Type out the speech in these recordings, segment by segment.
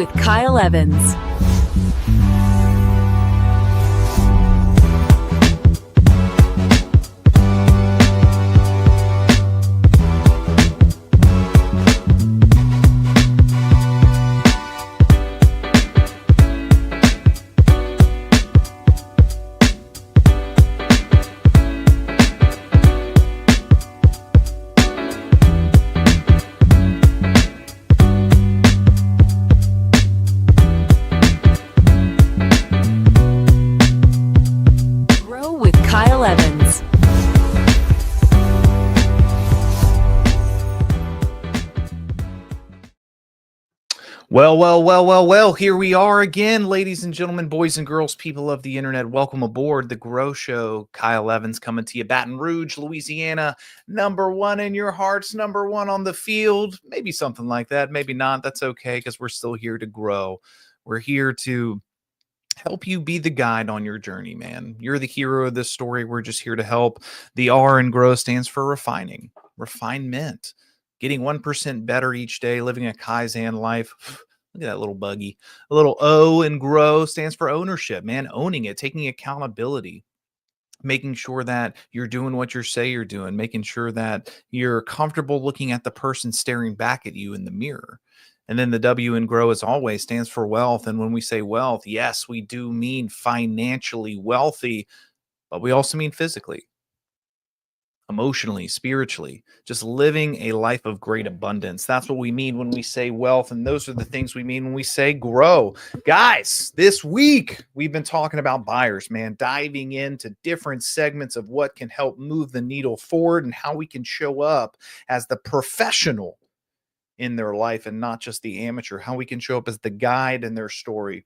with Kyle Evans. Grow with Kyle Evans. Well, here we are again, ladies and gentlemen, boys and girls, people of the internet. Welcome aboard the G.R.O.W. Show. Kyle Evans coming to you, Baton Rouge, Louisiana. #1 in your hearts, #1 on the field. Maybe something like that, maybe not. That's okay, because we're still here to grow. We're here to help you be the guide on your journey, man. You're the hero of this story. We're just here to help. The R in GROW stands for refining, refinement, getting 1% better each day, living a Kaizen life. Look at that little buggy. A little O in GROW stands for ownership, man. Owning it, taking accountability, making sure that you're doing what you say you're doing, making sure that you're comfortable looking at the person staring back at you in the mirror. And then the W in GROW, as always, stands for wealth. And when we say wealth, yes, we do mean financially wealthy, but we also mean physically, emotionally, spiritually, just living a life of great abundance. That's what we mean when we say wealth. And those are the things we mean when we say grow. Guys, this week we've been talking about buyers, man, diving into different segments of what can help move the needle forward and how we can show up as the professional in their life and not just the amateur, how we can show up as the guide in their story,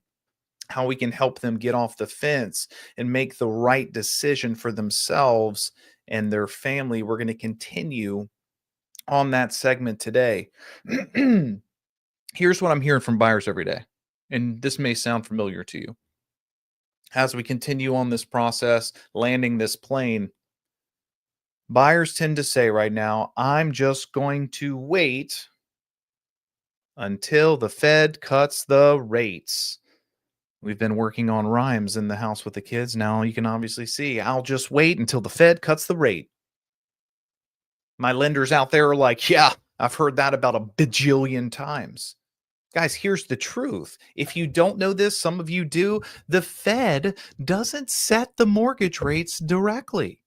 how we can help them get off the fence and make the right decision for themselves and their family. We're going to continue on that segment today. Here's what I'm hearing from buyers every day, and this may sound familiar to you. As we continue on this process, landing this plane, buyers tend to say right now, I'm just going to wait until the Fed cuts the rates. We've been working on rhymes in the house with the kids. Now you can obviously see, I'll just wait until the Fed cuts the rate. My lenders out there are like, yeah, I've heard that about a bajillion times. Guys, here's the truth. If you don't know this, some of you do, the Fed doesn't set the mortgage rates directly.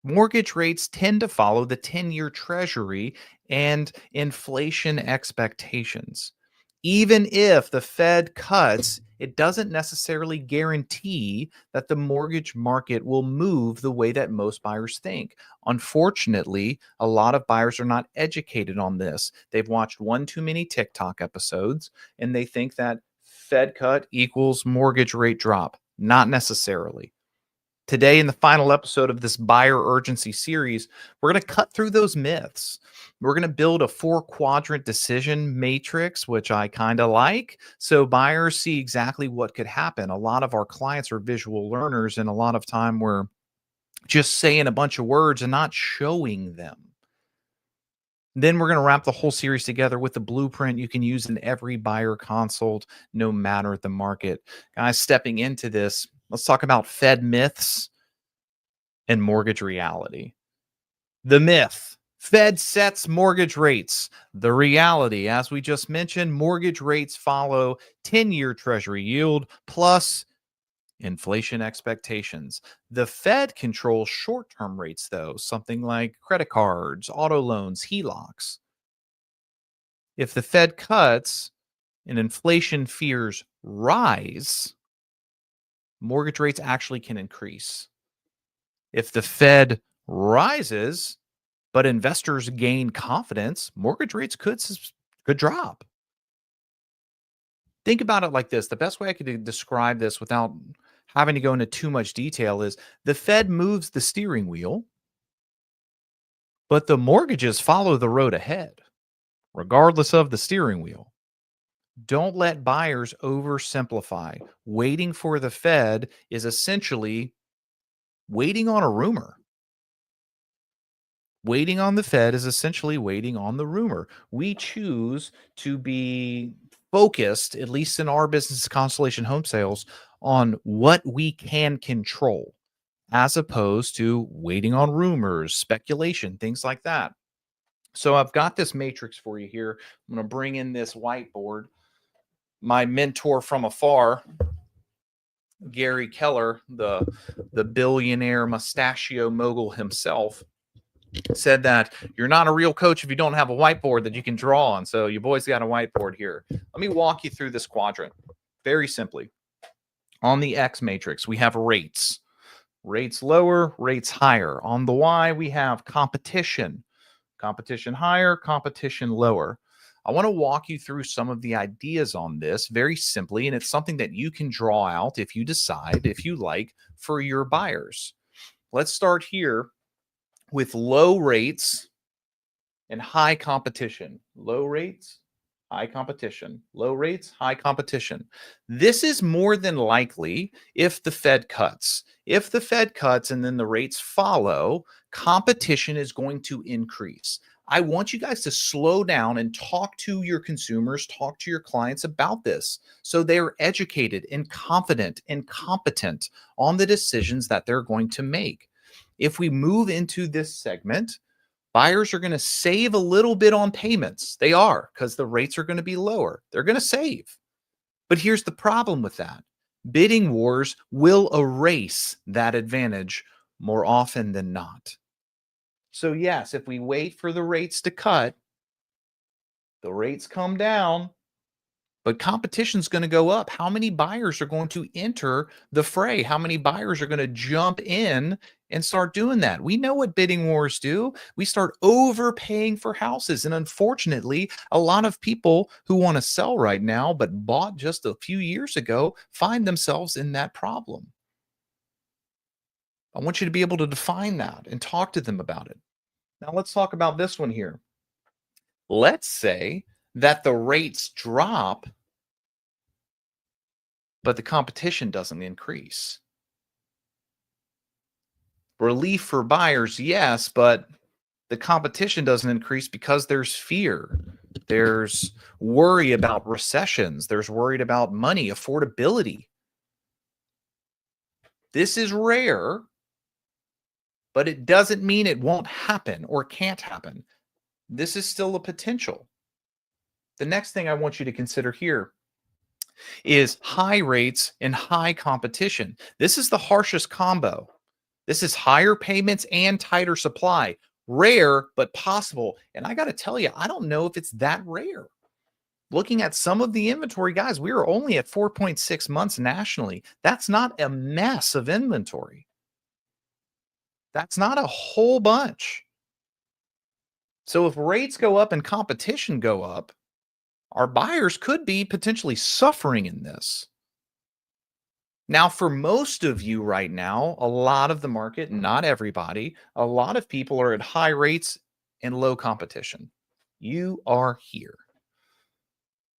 Mortgage rates tend to follow the 10-year Treasury and inflation expectations. Even if the Fed cuts, it doesn't necessarily guarantee that the mortgage market will move the way that most buyers think. Unfortunately, a lot of buyers are not educated on this. They've watched one too many TikTok episodes, and they think that Fed cut equals mortgage rate drop. Not necessarily. Today, in the final episode of this buyer urgency series, we're going to cut through those myths. We're going to build a 4-quadrant decision matrix, which I kind of like, so buyers see exactly what could happen. A lot of our clients are visual learners, and a lot of time we're just saying a bunch of words and not showing them. Then we're going to wrap the whole series together with the blueprint you can use in every buyer consult, no matter the market. Guys, stepping into this, let's talk about Fed myths and mortgage reality. The myth: Fed sets mortgage rates. The reality, as we just mentioned, mortgage rates follow 10-year Treasury yield plus inflation expectations. The Fed controls short-term rates, though, something like credit cards, auto loans, HELOCs. If the Fed cuts and inflation fears rise, mortgage rates actually can increase. If the Fed rises, but investors gain confidence, mortgage rates could drop. Think about it like this. The best way I could describe this without having to go into too much detail is the Fed moves the steering wheel, but the mortgages follow the road ahead, regardless of the steering wheel. Don't let buyers oversimplify. Waiting for the Fed is essentially waiting on a rumor. Waiting on the Fed is essentially waiting on the rumor. We choose to be focused, at least in our business, Constellation Home Sales, on what we can control, as opposed to waiting on rumors, speculation, things like that. So I've got this matrix for you here. I'm going to bring in this whiteboard. My mentor from afar, Gary Keller, the billionaire mustachio mogul himself, said that you're not a real coach if you don't have a whiteboard that you can draw on. So your boy's got a whiteboard here. Let me walk you through this quadrant very simply. On the X matrix, we have rates. Rates lower, rates higher. On the Y, we have competition. Competition higher, competition lower. I want to walk you through some of the ideas on this very simply, and it's something that you can draw out if you decide, if you like, for your buyers. Let's start here with low rates and high competition. Low rates, high competition. Low rates, high competition. This is more than likely if the Fed cuts. If the Fed cuts and then the rates follow, competition is going to increase. I want you guys to slow down and talk to your consumers, talk to your clients about this so they're educated and confident and competent on the decisions that they're going to make. If we move into this segment, buyers are going to save a little bit on payments. They are, because the rates are going to be lower. They're going to save. But here's the problem with that. Bidding wars will erase that advantage more often than not. So yes, if we wait for the rates to cut, the rates come down, but competition's going to go up. How many buyers are going to enter the fray? How many buyers are going to jump in and start doing that? We know what bidding wars do. We start overpaying for houses. And unfortunately, a lot of people who want to sell right now, but bought just a few years ago, find themselves in that problem. I want you to be able to define that and talk to them about it. Now let's talk about this one here. Let's say that the rates drop, but the competition doesn't increase. Relief for buyers, yes, but the competition doesn't increase because there's fear. There's worry about recessions. There's worried about money, affordability. This is rare, but it doesn't mean it won't happen or can't happen. This is still a potential. The next thing I want you to consider here is high rates and high competition. This is the harshest combo. This is higher payments and tighter supply. Rare, but possible. And I got to tell you, I don't know if it's that rare. Looking at some of the inventory, guys, we are only at 4.6 months nationally. That's not a mess of inventory. That's not a whole bunch. So if rates go up and competition go up, our buyers could be potentially suffering in this. Now, for most of you right now, a lot of the market, not everybody, a lot of people are at high rates and low competition. You are here.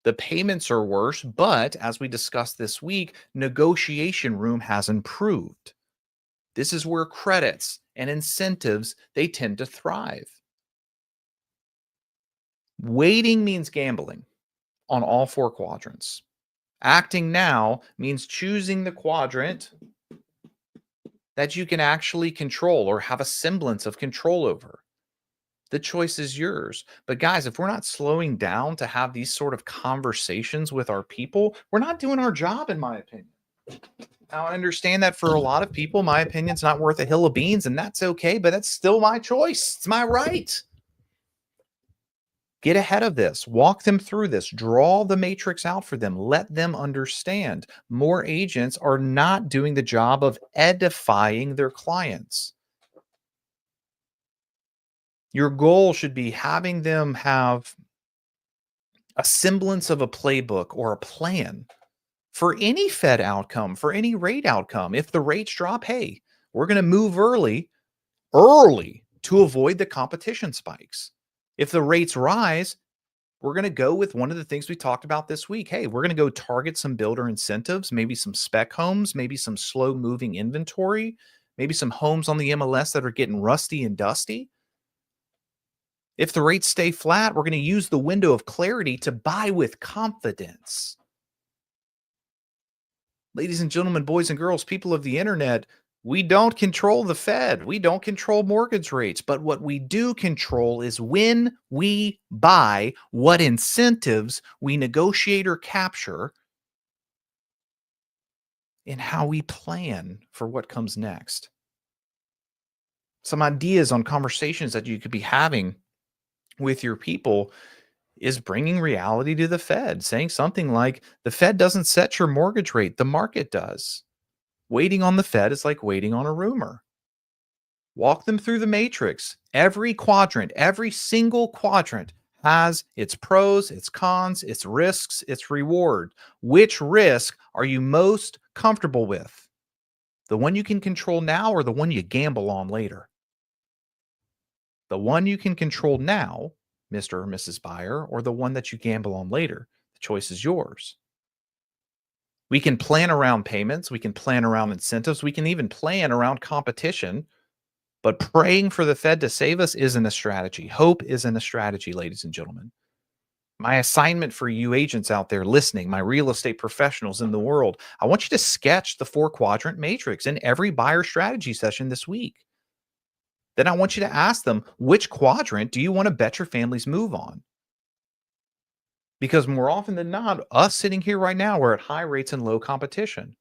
The payments are worse, but as we discussed this week, negotiation room has improved. This is where credits and incentives, they tend to thrive. Waiting means gambling on all four quadrants. Acting now means choosing the quadrant that you can actually control or have a semblance of control over. The choice is yours. But guys, if we're not slowing down to have these sort of conversations with our people, we're not doing our job, in my opinion. Now, I understand that for a lot of people, my opinion's not worth a hill of beans, and that's okay, but that's still my choice. It's my right. Get ahead of this, walk them through this, draw the matrix out for them, let them understand. More agents are not doing the job of edifying their clients. Your goal should be having them have a semblance of a playbook or a plan for any Fed outcome, for any rate outcome. If the rates drop, hey, we're going to move early to avoid the competition spikes. If the rates rise, we're going to go with one of the things we talked about this week. Hey, we're going to go target some builder incentives, maybe some spec homes, maybe some slow moving inventory, maybe some homes on the MLS that are getting rusty and dusty. If the rates stay flat, we're going to use the window of clarity to buy with confidence. Ladies and gentlemen, boys and girls, people of the internet, we don't control the Fed. We don't control mortgage rates. But what we do control is when we buy, what incentives we negotiate or capture, and how we plan for what comes next. Some ideas on conversations that you could be having with your people is bringing reality to the Fed, saying something like, the Fed doesn't set your mortgage rate, the market does. Waiting on the Fed is like waiting on a rumor. Walk them through the matrix. Every quadrant, every single quadrant has its pros, its cons, its risks, its reward. Which risk are you most comfortable with? The one you can control now or the one you gamble on later? The one you can control now, Mr. or Mrs. Buyer, or the one that you gamble on later. The choice is yours. We can plan around payments. We can plan around incentives. We can even plan around competition. But praying for the Fed to save us isn't a strategy. Hope isn't a strategy, ladies and gentlemen. My assignment for you agents out there listening, my real estate professionals in the world, I want you to sketch the 4-quadrant matrix in every buyer strategy session this week. Then I want you to ask them, which quadrant do you want to bet your family's move on? Because more often than not, us sitting here right now, we're at high rates and low competition.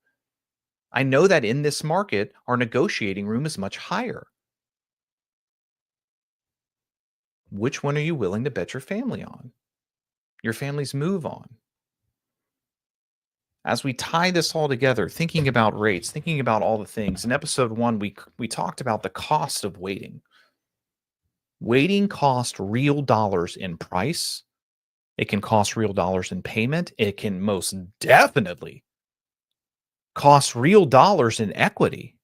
I know that in this market, our negotiating room is much higher. Which one are you willing to bet your family on? Your family's move on? As we tie this all together, thinking about rates, thinking about all the things, in episode 1, we talked about the cost of waiting. Waiting costs real dollars in price. It can cost real dollars in payment. It can most definitely cost real dollars in equity.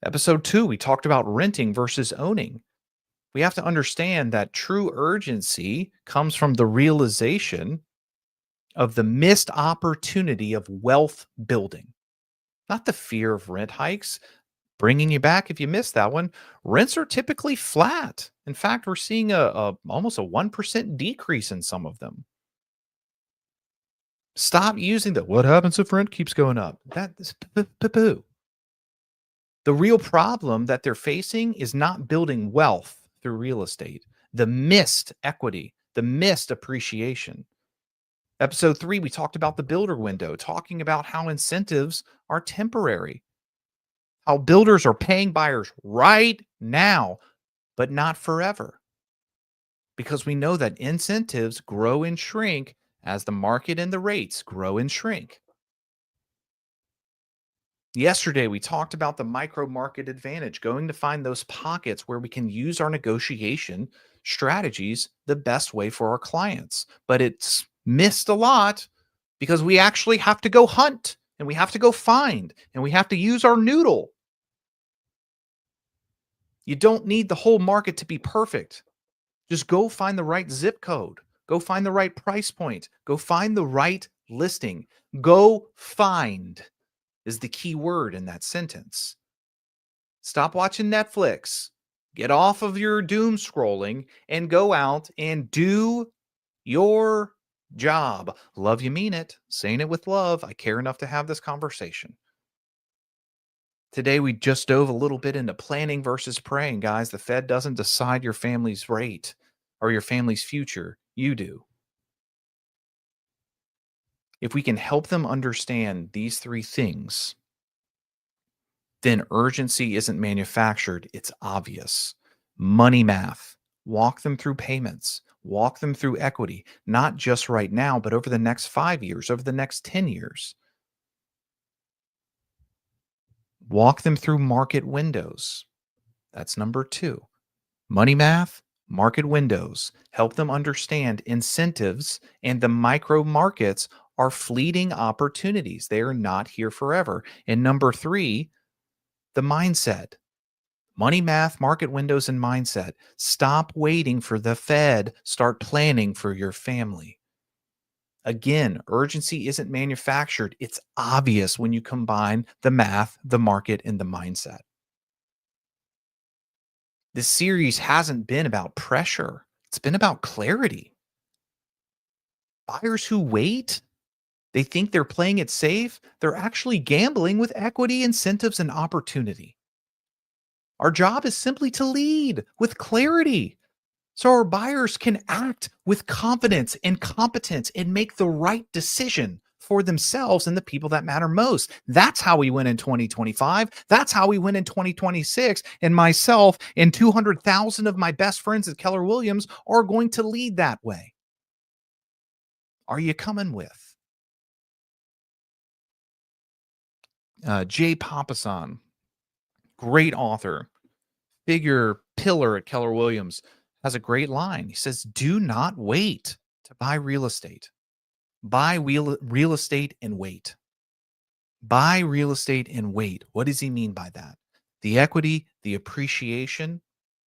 Episode 2, we talked about renting versus owning. We have to understand that true urgency comes from the realization of the missed opportunity of wealth building, not the fear of rent hikes bringing you back if you missed that one. Rents are typically flat. In fact, we're seeing almost a 1% decrease in some of them. Stop using the what happens if rent keeps going up. That is poo. The real problem that they're facing is not building wealth through real estate, the missed equity, the missed appreciation. Episode 3, we talked about the builder window, talking about how incentives are temporary, how builders are paying buyers right now, but not forever. Because we know that incentives grow and shrink as the market and the rates grow and shrink. Yesterday, we talked about the micro market advantage, going to find those pockets where we can use our negotiation strategies the best way for our clients. But it's missed a lot because we actually have to go hunt and we have to go find and we have to use our noodle. You don't need the whole market to be perfect. Just go find the right zip code. Go find the right price point. Go find the right listing. Go find is the key word in that sentence. Stop watching Netflix. Get off of your doom scrolling and go out and do your job. Love you, mean it. Saying it with love. I care enough to have this conversation. Today, we just dove a little bit into planning versus praying, guys. The Fed doesn't decide your family's rate or your family's future. You do. If we can help them understand these 3 things, then urgency isn't manufactured, it's obvious. Money math, walk them through payments, walk them through equity, not just right now, but over the next 5 years, over the next 10 years. Walk them through market windows. That's number 2. Money math, market windows. Help them understand incentives and the micro markets are fleeting opportunities. They are not here forever. And number 3, the mindset. Money math, market windows, and mindset. Stop waiting for the Fed. Start planning for your family. Again, urgency isn't manufactured. It's obvious when you combine the math, the market, and the mindset. This series hasn't been about pressure. It's been about clarity. Buyers who wait, they think they're playing it safe. They're actually gambling with equity, incentives, and opportunity. Our job is simply to lead with clarity so our buyers can act with confidence and competence and make the right decision for themselves and the people that matter most. That's how we win in 2025. That's how we win in 2026. And myself and 200,000 of my best friends at Keller Williams are going to lead that way. Are you coming with? Jay Papasan, great author, figure pillar at Keller Williams, has a great line. He says, "Do not wait to buy real estate. Buy real estate and wait. Buy real estate and wait." What does he mean by that? The equity, the appreciation,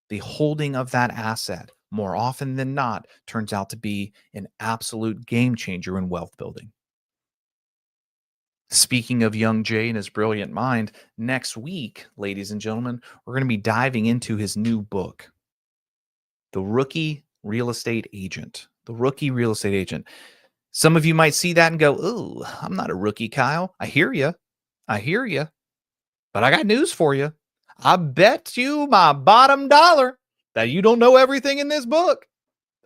the holding of that asset, more often than not, turns out to be an absolute game changer in wealth building. Speaking of young Jay and his brilliant mind, next week, ladies and gentlemen, we're going to be diving into his new book, The Rookie Real Estate Agent. The Rookie Real Estate Agent. Some of you might see that and go, "Ooh, I'm not a rookie, Kyle." I hear you. I hear you. But I got news for you. I bet you my bottom dollar that you don't know everything in this book.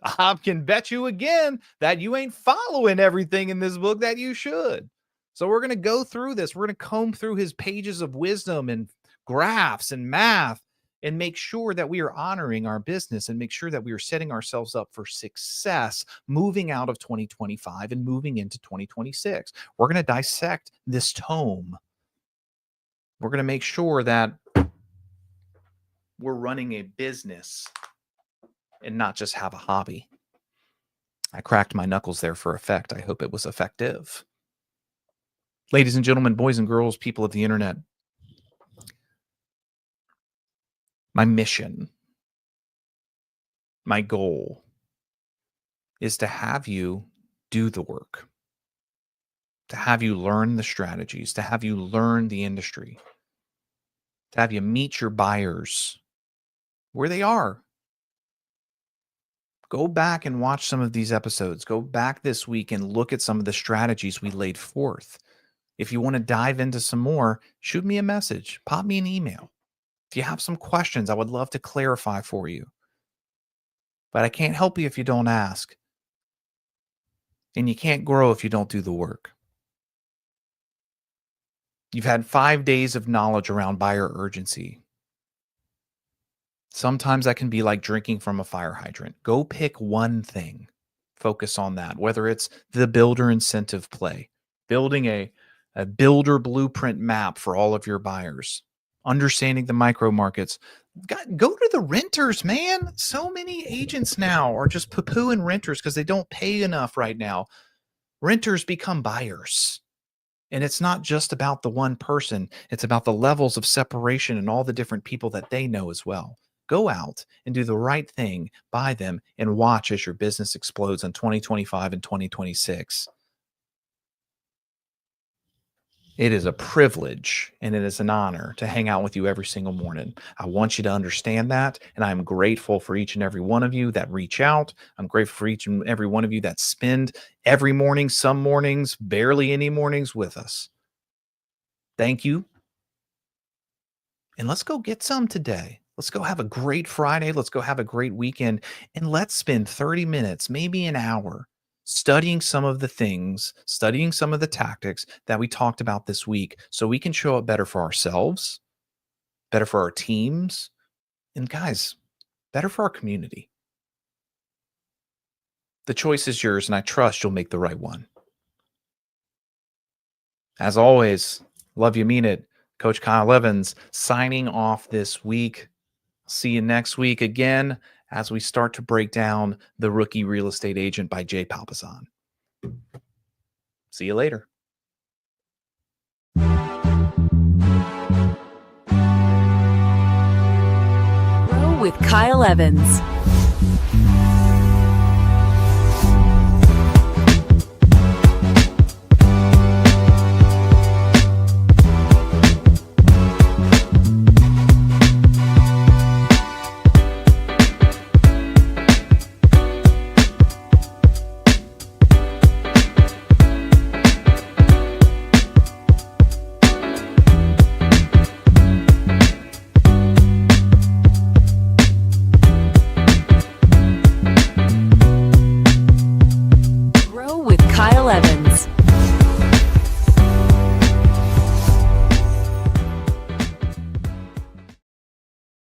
I can bet you again that you ain't following everything in this book that you should. So we're going to go through this. We're going to comb through his pages of wisdom and graphs and math and make sure that we are honoring our business and make sure that we are setting ourselves up for success moving out of 2025 and moving into 2026. We're going to dissect this tome. We're going to make sure that we're running a business and not just have a hobby. I cracked my knuckles there for effect. I hope it was effective. Ladies and gentlemen, boys and girls, people of the internet, my mission, my goal is to have you do the work, to have you learn the strategies, to have you learn the industry, to have you meet your buyers where they are. Go back and watch some of these episodes. Go back this week and look at some of the strategies we laid forth. If you want to dive into some more, shoot me a message, pop me an email. If you have some questions, I would love to clarify for you. But I can't help you if you don't ask. And you can't grow if you don't do the work. You've had 5 days of knowledge around buyer urgency. Sometimes that can be like drinking from a fire hydrant. Go pick one thing. Focus on that, whether it's the builder incentive play, building a builder blueprint map for all of your buyers, understanding the micro markets. Go to the renters, man. So many agents now are just poo-pooing renters because they don't pay enough right now. Renters become buyers. And it's not just about the one person. It's about the levels of separation and all the different people that they know as well. Go out and do the right thing, buy them, and watch as your business explodes in 2025 and 2026. It is a privilege and it is an honor to hang out with you every single morning. I want you to understand that. And I'm grateful for each and every one of you that reach out. I'm grateful for each and every one of you that spend every morning, some mornings, barely any mornings with us. Thank you. And let's go get some today. Let's go have a great Friday. Let's go have a great weekend. And let's spend 30 minutes, maybe an hour, studying some of the things, studying some of the tactics that we talked about this week so we can show up better for ourselves, better for our teams, and guys, better for our community. The choice is yours, and I trust you'll make the right one. As always, love you, mean it. Coach Kyle Evans signing off this week. See you next week again as we start to break down The Rookie Real Estate Agent by Jay Papasan. See you later. Grow with Kyle Evans.